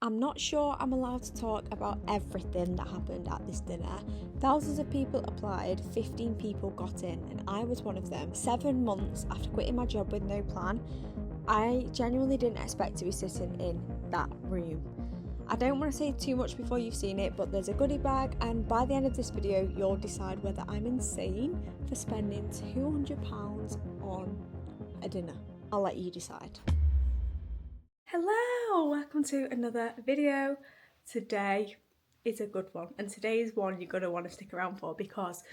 I'm not sure I'm allowed to talk about everything that happened at this dinner. Thousands of people applied, 15 people got in, and I was one of them. 7 months after quitting my job with no plan, I genuinely didn't expect to be sitting in that room. I don't want to say too much before you've seen it, but there's a goodie bag, and by the end of this video, you'll decide whether I'm insane for spending £200 on a dinner. I'll let you decide. Hello, welcome to another video. Today is a good one, and today's one you're going to want to stick around for because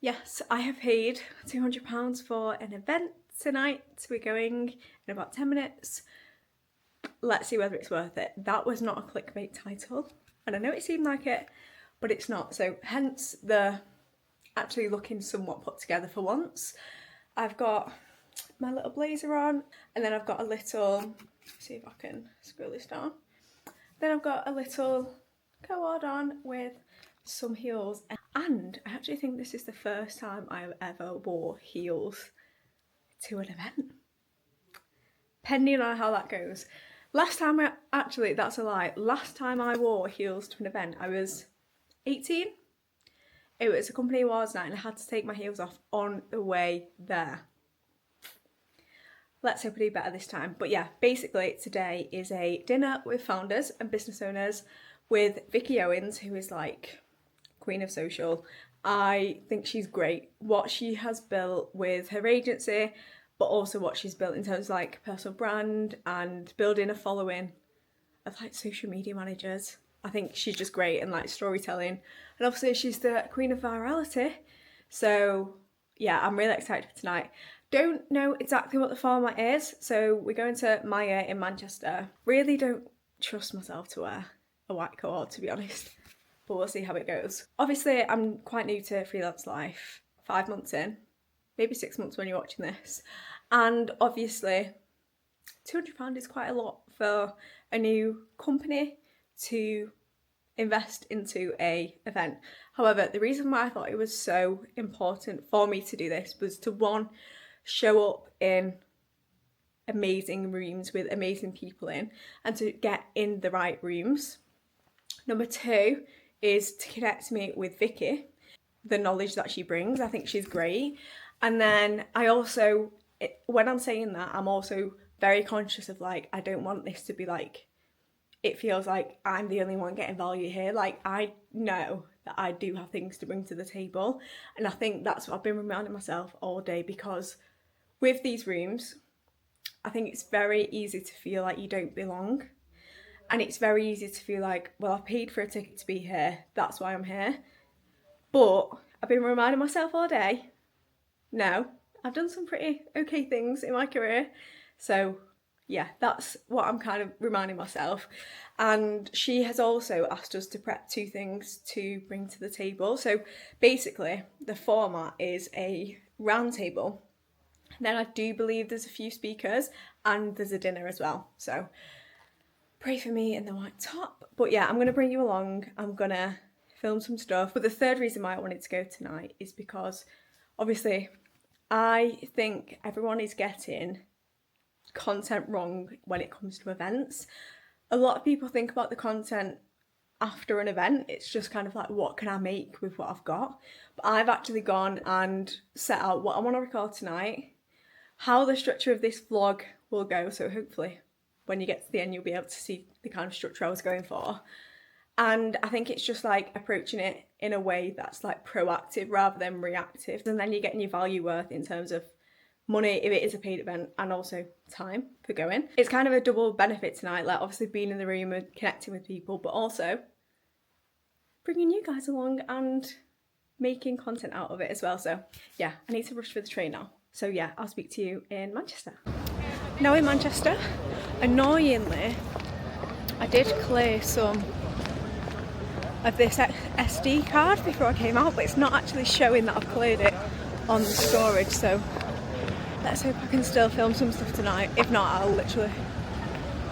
yes, I have paid £200 for an event tonight. We're going in about 10 minutes. Let's see whether it's worth it. That was not a clickbait title, and I know it seemed like it, but it's not. So hence the actually looking somewhat put together for once. I've got my little blazer on, and then I've got a little, see if I can scroll this down. Then I've got a little cord on with some heels, and I actually think this is the first time I've ever wore heels to an event. Pending on how that goes. Last time that's a lie. Last time I wore heels to an event, I was 18. It was a company awards night and I had to take my heels off on the way there. Let's hope I do better this time. But yeah, basically today is a dinner with founders and business owners with Vicky Owens, who is like queen of social. I think she's great. What she has built with her agency, but also what she's built in terms of like personal brand and building a following of like social media managers. I think she's just great and like storytelling. And obviously she's the queen of virality. So yeah, I'm really excited for tonight. Don't know exactly what the format is, so we're going to Omg I in Manchester. Really don't trust myself to wear a white coat, to be honest, but we'll see how it goes. Obviously, I'm quite new to freelance life, 5 months in, maybe 6 months when you're watching this, and obviously £200 is quite a lot for a new company to invest into a event. However, the reason why I thought it was so important for me to do this was to, one, show up in amazing rooms with amazing people in, and to get in the right rooms. Number 2 is to connect me with Vicky, the knowledge that she brings. I think she's great. And then I also, when I'm saying that, I'm also very conscious of like, I don't want this to be like, it feels like I'm the only one getting value here. Like, I know that I do have things to bring to the table, and I think that's what I've been reminding myself all day, because with these rooms, I think it's very easy to feel like you don't belong. And it's very easy to feel like, well, I've paid for a ticket to be here, that's why I'm here. But I've been reminding myself all day, no, I've done some pretty okay things in my career. So yeah, that's what I'm kind of reminding myself. And she has also asked us to prep 2 things to bring to the table. So basically, the format is a round table. Then I do believe there's a few speakers and there's a dinner as well. So pray for me in the white top. But yeah, I'm going to bring you along. I'm going to film some stuff. But the third reason why I wanted to go tonight is because obviously I think everyone is getting content wrong when it comes to events. A lot of people think about the content after an event. It's just kind of like, what can I make with what I've got? But I've actually gone and set out what I want to record tonight, how the structure of this vlog will go, so hopefully when you get to the end you'll be able to see the kind of structure I was going for. And I think it's just like approaching it in a way that's like proactive rather than reactive, and then you're getting your value worth in terms of money if it is a paid event, and also time for going. It's kind of a double benefit tonight, like obviously being in the room and connecting with people, but also bringing you guys along and making content out of it as well. So yeah, I need to rush for the train now. So yeah, I'll speak to you in Manchester. Now in Manchester, annoyingly, I did clear some of this SD card before I came out, but it's not actually showing that I've cleared it on the storage, so let's hope I can still film some stuff tonight. If not, I'll literally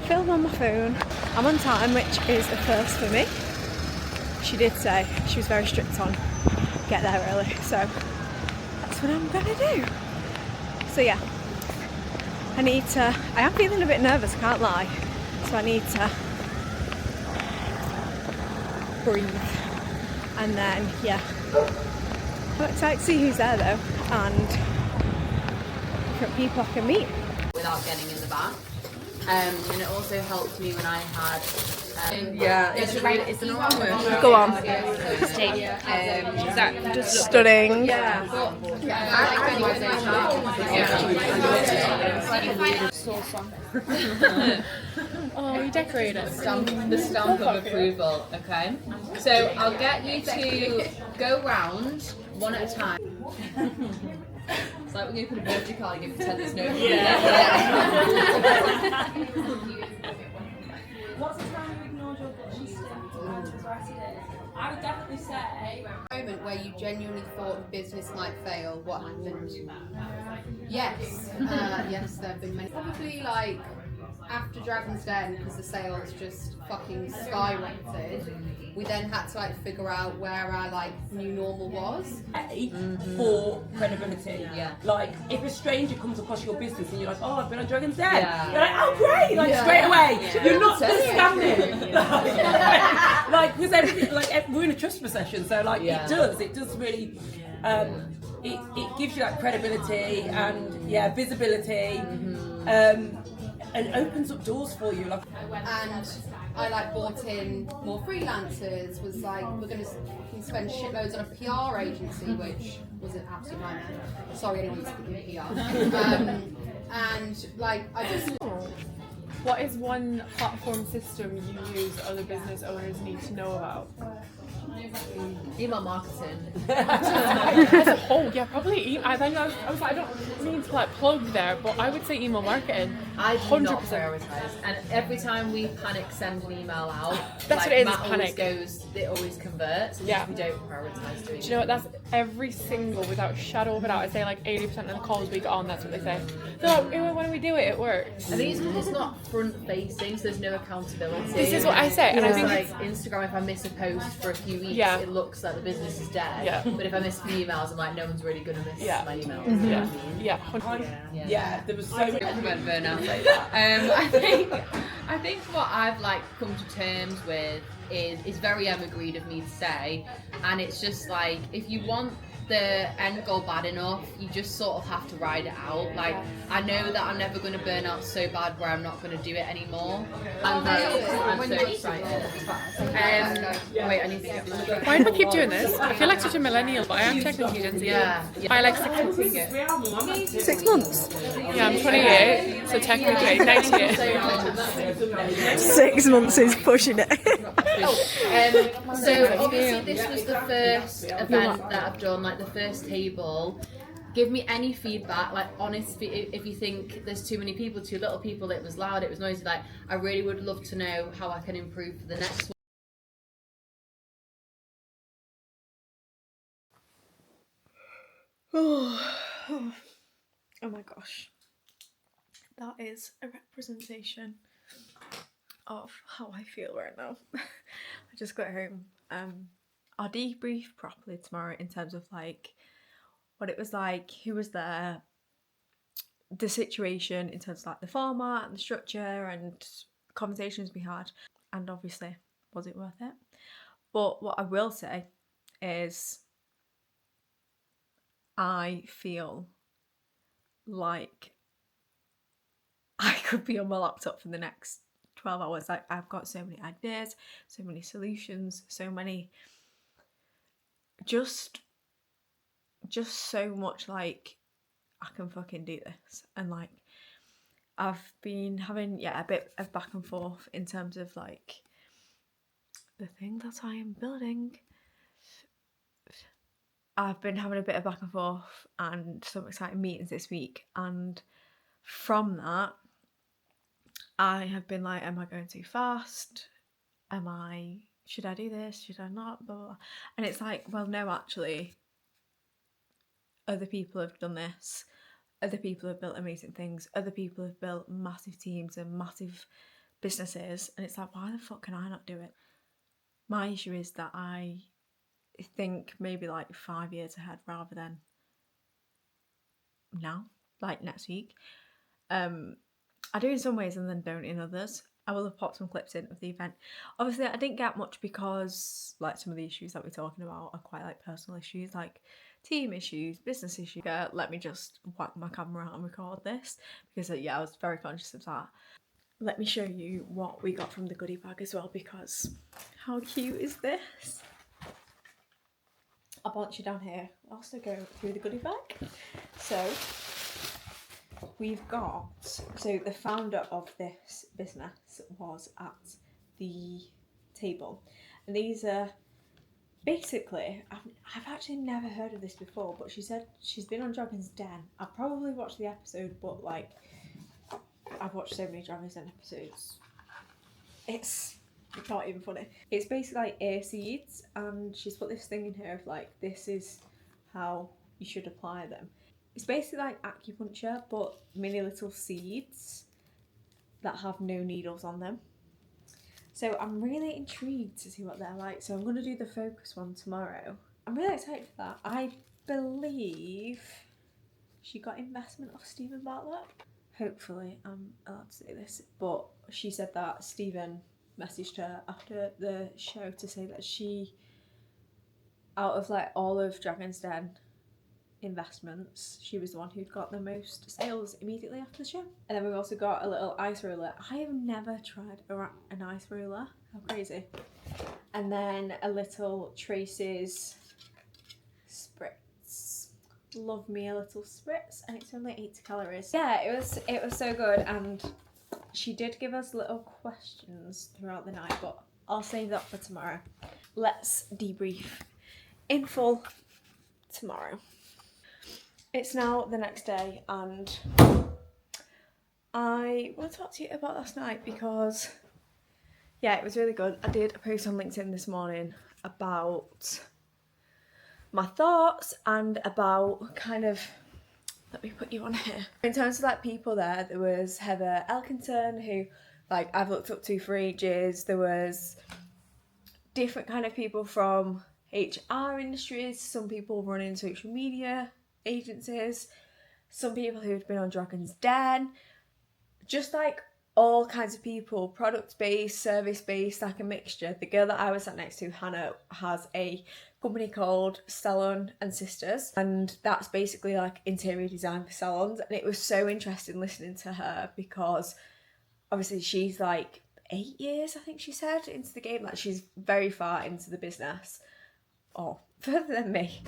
film on my phone. I'm on time, which is a first for me. She did say she was very strict on get there early, so that's what I'm gonna do. So yeah, I am feeling a bit nervous, I can't lie. So I need to breathe. And then, yeah, I'm excited to see who's there though, and different people I can meet. Without getting in the back. And it also helped me when I had it's the wrong word. Go on. Just Stunning. yeah. Oh, you decorated it. The stamp of approval, okay? So I'll get you to go round one at a time. It's like we're going to put a birthday card and give pretend there's no What's the time you ignored your gut instinct? I would definitely say moment where you genuinely thought the business might fail. What happened? Yes, yes, there have been many. Probably like after Dragon's Den, because the sales just fucking skyrocketed. We then had to like figure out where our like new normal was. For credibility. Yeah. Like if a stranger comes across your business and you're like, oh, I've been on Dragon's Den. Yeah. You're like, oh great, like straight away. Yeah. You're not just scamming. Like because everything, like we're in a trust recession, so like it does really. It gives you that credibility and visibility. And opens up doors for you. Like, And I like bought in more freelancers. Was like, we're going to spend shitloads on a PR agency, which was an absolute nightmare. Sorry, anyone who's speaking PR. And like, I just. What is one platform system you use other business owners need to know about? Email marketing. As a whole, yeah, probably email. I was like, I don't mean to like plug there, but I would say email marketing. I do not prioritise, and every time we panic send an email out, That's what it is, Matt panic. it always converts. Yeah. We don't prioritise doing. Do you know what? That's every single, without a shadow of a doubt. I'd say like 80% of the calls we get on, that's what they say. They're like, when we do it, it works. I think it's because it's not front facing, so there's no accountability. This is what I say, and I think like Instagram, if I miss a post for a few weeks, it looks like the business is dead. Yeah. But if I miss the emails, I'm like, no one's really gonna miss my emails. Mm-hmm. You know what I mean? Yeah. there was so many. Burnout. I think what I've like come to terms with is very Emma-Greed of me to say, and it's just like if you want the end goal bad enough, you just sort of have to ride it out. Like I know that I'm never going to burn out so bad where I'm not going to do it anymore. I'm so excited. Wait, I need to get my. Why do I keep doing this? I feel like such a millennial, but I am technically Gen Z. Yeah. I like 6 months. 6 months. Yeah, I'm 28, so technically 98. 6 months is pushing it. So obviously this was the first event that I've done, like the first table. Give me any feedback, like honest, if you think there's too many people, too little people, it was loud, it was noisy, like I really would love to know how I can improve for the next one. Oh my gosh. That is a representation of how I feel right now. I just got home. I'll debrief properly tomorrow in terms of like what it was like, who was there, the situation in terms of like the format and the structure and conversations we had, and obviously was it worth it. But what I will say is I feel like I could be on my laptop for the next 12 hours. Like I've got so many ideas, so many solutions, so many just so much like I can fucking do this. And like I've been having a bit of back and forth in terms of like the thing that I am building. I've been having a bit of back and forth and some exciting meetings this week, and from that I have been like, am I going too fast? Should I do this? Should I not? Blah, blah, blah. And it's like, well, no, actually, other people have done this. Other people have built amazing things. Other people have built massive teams and massive businesses. And it's like, why the fuck can I not do it? My issue is that I think maybe like 5 years ahead rather than now, like next week. I do in some ways and then don't in others. I will have popped some clips in of the event. Obviously, I didn't get much because like some of the issues that we're talking about are quite like personal issues, like team issues, business issues. Let me just whack my camera out and record this because yeah, I was very conscious of that. Let me show you what we got from the goodie bag as well, because how cute is this? I'll bounce you down here. I'll also go through the goodie bag. So we've got, so the founder of this business was at the table, and these are basically, I've actually never heard of this before, but she said she's been on Dragon's Den. I've probably watched the episode, but like I've watched so many Dragon's Den episodes, it's not even funny. It's basically like ear seeds, and she's put this thing in here of like, this is how you should apply them. It's basically like acupuncture, but mini little seeds that have no needles on them. So I'm really intrigued to see what they're like. So I'm going to do the focus one tomorrow. I'm really excited for that. I believe she got investment off Stephen Bartlett. Hopefully I'm allowed to say this, but she said that Stephen messaged her after the show to say that she, out of like all of Dragon's Den investments, she was the one who'd got the most sales immediately after the show. And then we've also got a little ice roller. I have never tried an ice roller. How crazy. And then a little Trace's spritz. Love me a little spritz, and it's only 80 calories. Yeah, it was so good, and she did give us little questions throughout the night, but I'll save that for tomorrow. Let's debrief in full tomorrow. It's now the next day, and I want to talk to you about last night because, yeah, it was really good. I did a post on LinkedIn this morning about my thoughts and about kind of, let me put you on here. In terms of like people there was Heather Elkington, who like I've looked up to for ages. There was different kind of people from HR industries, some people running social media agencies, some people who'd been on Dragon's Den, just like all kinds of people, product-based, service-based, like a mixture. The girl that I was sat next to, Hannah, has a company called Salon and Sisters, and that's basically like interior design for salons. And it was so interesting listening to her because obviously she's like 8 years, I think she said, into the game. Like she's very far into the business, or further than me.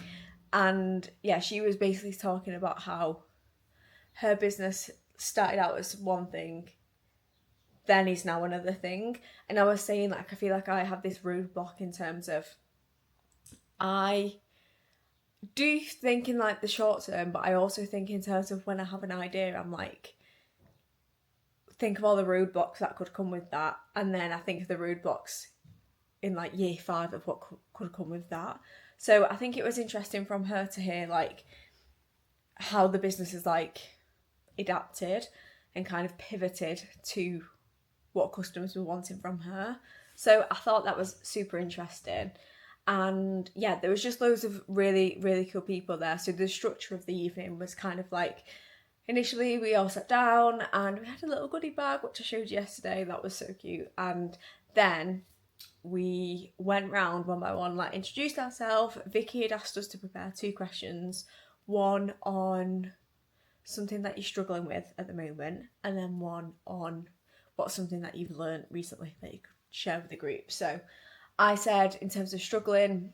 And yeah, she was basically talking about how her business started out as one thing, then is now another thing. And I was saying, like, I feel like I have this roadblock in terms of, I do think in like the short term, but I also think in terms of when I have an idea, I'm like, think of all the roadblocks that could come with that. And then I think of the roadblocks in like year 5 of what could come with that. So I think it was interesting from her to hear like how the business is like adapted and kind of pivoted to what customers were wanting from her. So I thought that was super interesting. And yeah, there was just loads of really, really cool people there. So the structure of the evening was kind of like, initially we all sat down and we had a little goodie bag, which I showed you yesterday. That was so cute. And then we went round one by one, like introduced ourselves. Vicky had asked us to prepare 2 questions, one on something that you're struggling with at the moment, and then one on what's something that you've learned recently that you could share with the group. So I said, in terms of struggling,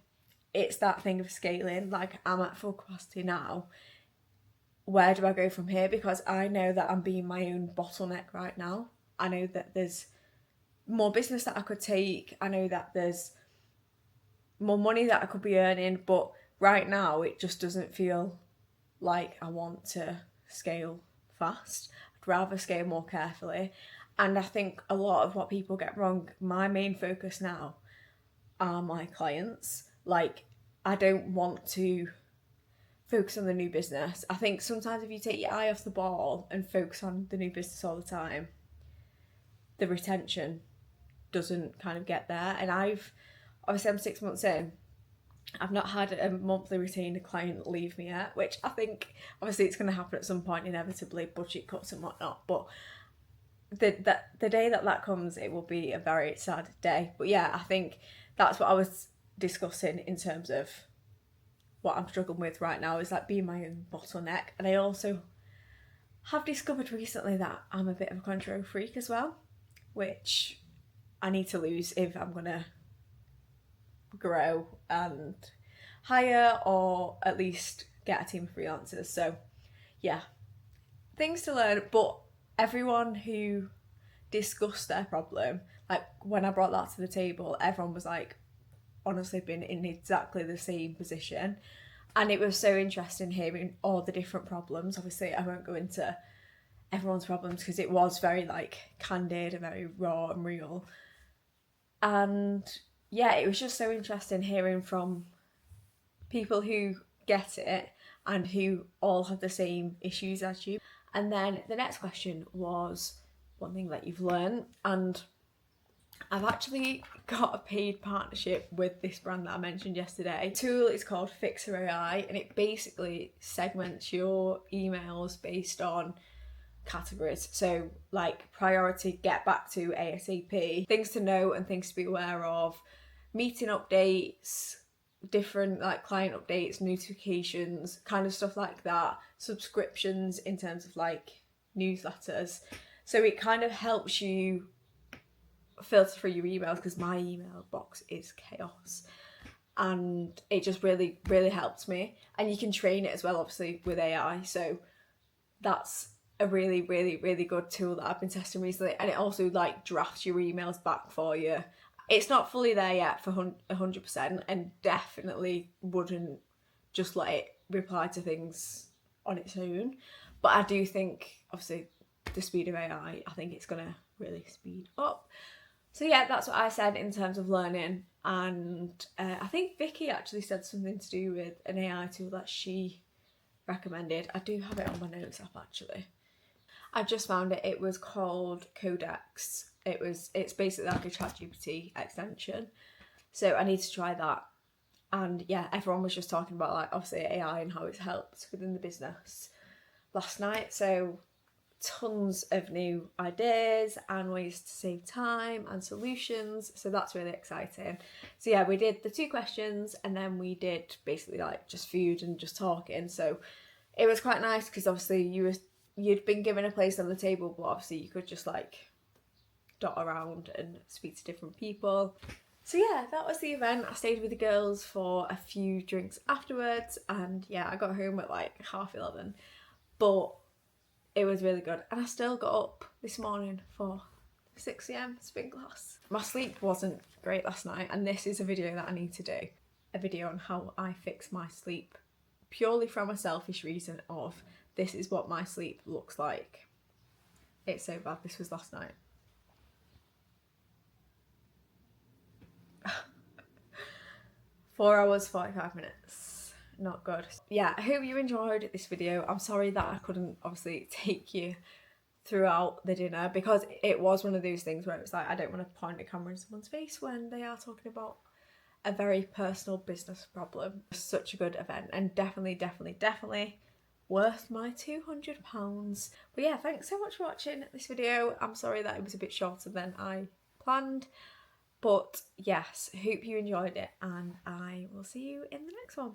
it's that thing of scaling. Like, I'm at full capacity now. Where do I go from here? Because I know that I'm being my own bottleneck right now. I know that there's more business that I could take. I know that there's more money that I could be earning, but right now it just doesn't feel like I want to scale fast. I'd rather scale more carefully. And I think a lot of what people get wrong, my main focus now are my clients. Like, I don't want to focus on the new business. I think sometimes if you take your eye off the ball and focus on the new business all the time, the retention doesn't kind of get there. And obviously I'm 6 months in, I've not had a monthly retained client leave me yet, which I think obviously it's going to happen at some point inevitably, budget cuts and whatnot, but the day that comes, it will be a very sad day. But yeah, I think that's what I was discussing in terms of what I'm struggling with right now, is like being my own bottleneck. And I also have discovered recently that I'm a bit of a control freak as well, which I need to lose if I'm gonna grow and hire, or at least get a team of freelancers. So yeah, things to learn. But everyone who discussed their problem, like when I brought that to the table, everyone was like honestly been in exactly the same position. And it was so interesting hearing all the different problems. Obviously I won't go into everyone's problems because it was very like candid and very raw and real. And yeah, it was just so interesting hearing from people who get it and who all have the same issues as you. And then the next question was one thing that you've learned, and I've actually got a paid partnership with this brand that I mentioned yesterday. The tool is called xxxx AI, and it basically segments your emails based on categories. So like priority, get back to ASAP, things to know and things to be aware of, meeting updates, different like client updates, notifications, kind of stuff like that, subscriptions in terms of like newsletters. So it kind of helps you filter through your emails, because my email box is chaos, and it just really helps me. And you can train it as well, obviously, with AI. So that's a really good tool that I've been testing recently. And it also like drafts your emails back for you. It's not fully there yet for 100%, and definitely wouldn't just let it reply to things on its own. But I do think, obviously, the speed of AI, I think it's gonna really speed up. So yeah, that's what I said in terms of learning. And I think Vicky actually said something to do with an AI tool that she recommended. I do have it on my notes app actually. I just found it. It was called Codex. It's basically like a ChatGPT extension. So I need to try that. And yeah, everyone was just talking about like obviously AI and how it's helped within the business last night. So tons of new ideas and ways to save time and solutions. So that's really exciting. So yeah, we did the 2 questions, and then we did basically like just food and just talking. So it was quite nice because obviously you'd been given a place on the table, but obviously you could just like dot around and speak to different people. So yeah, that was the event. I stayed with the girls for a few drinks afterwards, and yeah, I got home at like 11:30, but it was really good. And I still got up this morning for 6 AM spin class. My sleep wasn't great last night, and this is a video that I need to do. A video on how I fix my sleep, purely from a selfish reason of this is what my sleep looks like. It's so bad. This was last night. 4 hours, 45 minutes. Not good. Yeah, I hope you enjoyed this video. I'm sorry that I couldn't obviously take you throughout the dinner, because it was one of those things where it was like I don't want to point a camera in someone's face when they are talking about a very personal business problem. Such a good event, and definitely worth my £200. But yeah, thanks so much for watching this video. I'm sorry that it was a bit shorter than I planned, but yes, hope you enjoyed it, and I will see you in the next one.